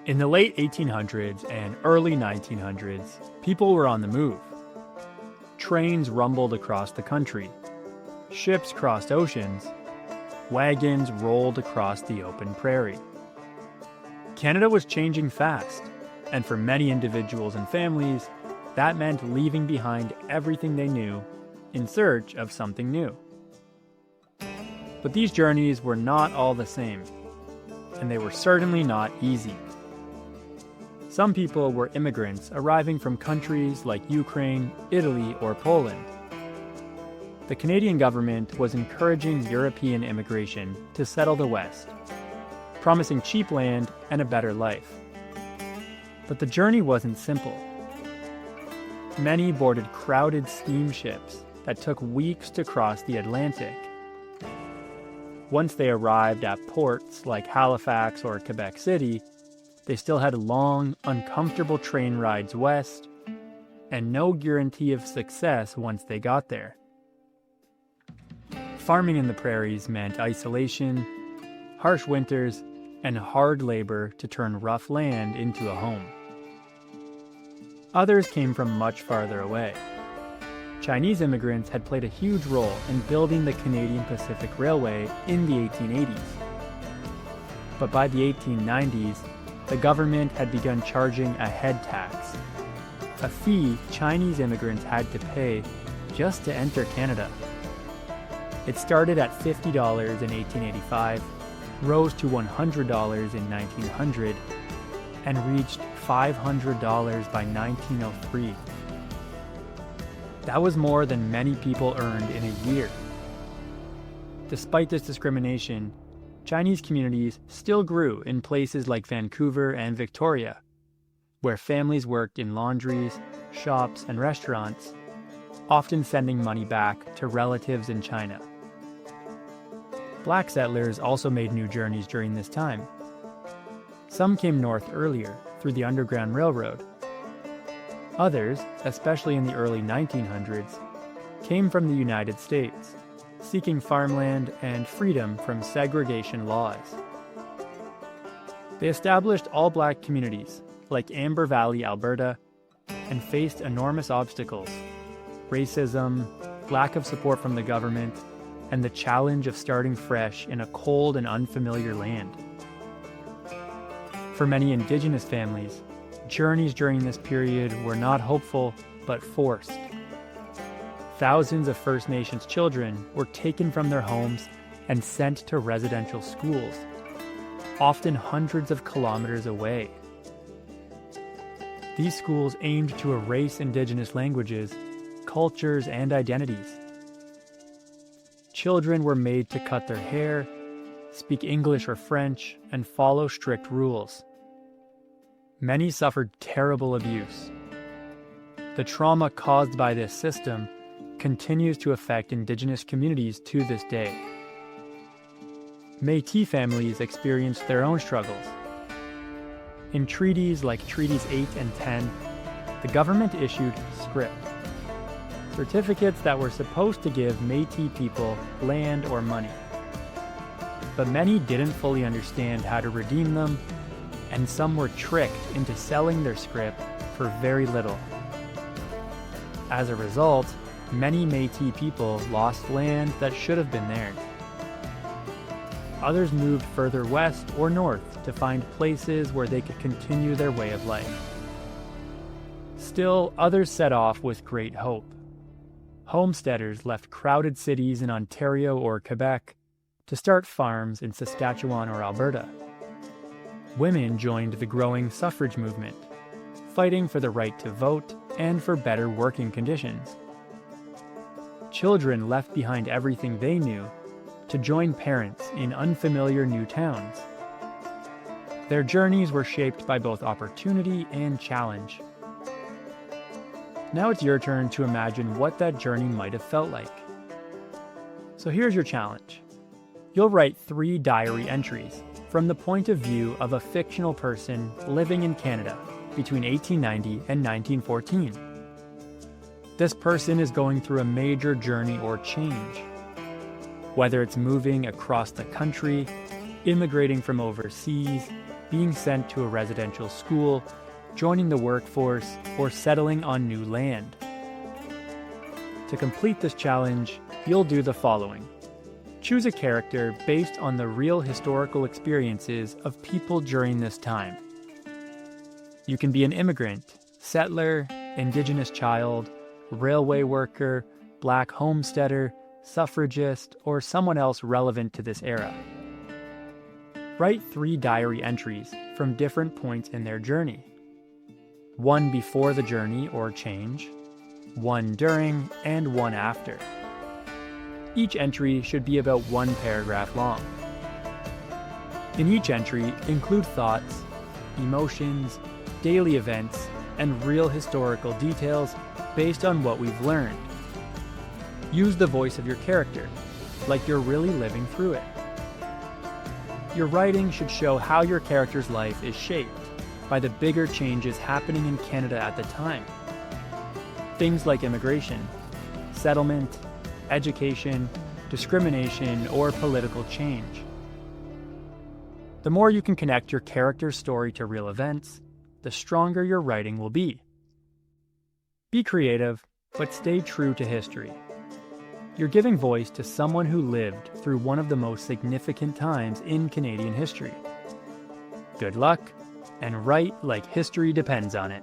In the late 1800s and early 1900s, people were on the move. Trains rumbled across the country. Ships crossed oceans. Wagons rolled across the open prairie. Canada was changing fast, and for many individuals and families, that meant leaving behind everything they knew in search of something new. But these journeys were not all the same, and they were certainly not easy. Some people were immigrants arriving from countries like Ukraine, Italy, or Poland. The Canadian government was encouraging European immigration to settle the West, promising cheap land and a better life. But the journey wasn't simple. Many boarded crowded steamships that took weeks to cross the Atlantic. Once they arrived at ports like Halifax or Quebec City, they still had long, uncomfortable train rides west, and no guarantee of success once they got there. Farming in the prairies meant isolation, harsh winters, and hard labor to turn rough land into a home. Others came from much farther away. Chinese immigrants had played a huge role in building the Canadian Pacific Railway in the 1880s. But by the 1890s, the government had begun charging a head tax, a fee Chinese immigrants had to pay just to enter Canada. It started at $50 in 1885, rose to $100 in 1900, and reached $500 by 1903. That was more than many people earned in a year. Despite this discrimination, Chinese communities still grew in places like Vancouver and Victoria, where families worked in laundries, shops, and restaurants, often sending money back to relatives in China. Black settlers also made new journeys during this time. Some came north earlier through the Underground Railroad. Others, especially in the early 1900s, came from the United States, seeking farmland and freedom from segregation laws. They established all-black communities, like Amber Valley, Alberta, and faced enormous obstacles: racism, lack of support from the government, and the challenge of starting fresh in a cold and unfamiliar land. For many Indigenous families, journeys during this period were not hopeful, but forced. Thousands of First Nations children were taken from their homes and sent to residential schools, often hundreds of kilometers away. These schools aimed to erase Indigenous languages, cultures, and identities. Children were made to cut their hair, speak English or French, and follow strict rules. Many suffered terrible abuse. The trauma caused by this system continues to affect Indigenous communities to this day. Métis families experienced their own struggles. In treaties like Treaties 8 and 10, the government issued scrip, certificates that were supposed to give Métis people land or money. But many didn't fully understand how to redeem them, and some were tricked into selling their scrip for very little. As a result, many Métis people lost land that should have been theirs. Others moved further west or north to find places where they could continue their way of life. Still, others set off with great hope. Homesteaders left crowded cities in Ontario or Quebec to start farms in Saskatchewan or Alberta. Women joined the growing suffrage movement, fighting for the right to vote and for better working conditions. Children left behind everything they knew to join parents in unfamiliar new towns. Their journeys were shaped by both opportunity and challenge. Now it's your turn to imagine what that journey might have felt like. So here's your challenge. You'll write 3 diary entries from the point of view of a fictional person living in Canada between 1890 and 1914. This person is going through a major journey or change. Whether it's moving across the country, immigrating from overseas, being sent to a residential school, joining the workforce, or settling on new land. To complete this challenge, you'll do the following. Choose a character based on the real historical experiences of people during this time. You can be an immigrant, settler, Indigenous child, railway worker, black homesteader, suffragist, or someone else relevant to this era. Write 3 diary entries from different points in their journey. 1 before the journey or change, 1 during, and 1 after. Each entry should be about 1 paragraph long. In each entry, include thoughts, emotions, daily events, and real historical details based on what we've learned. Use the voice of your character, like you're really living through it. Your writing should show how your character's life is shaped by the bigger changes happening in Canada at the time. Things like immigration, settlement, education, discrimination, or political change. The more you can connect your character's story to real events, the stronger your writing will be. Be creative, but stay true to history. You're giving voice to someone who lived through one of the most significant times in Canadian history. Good luck, and write like history depends on it.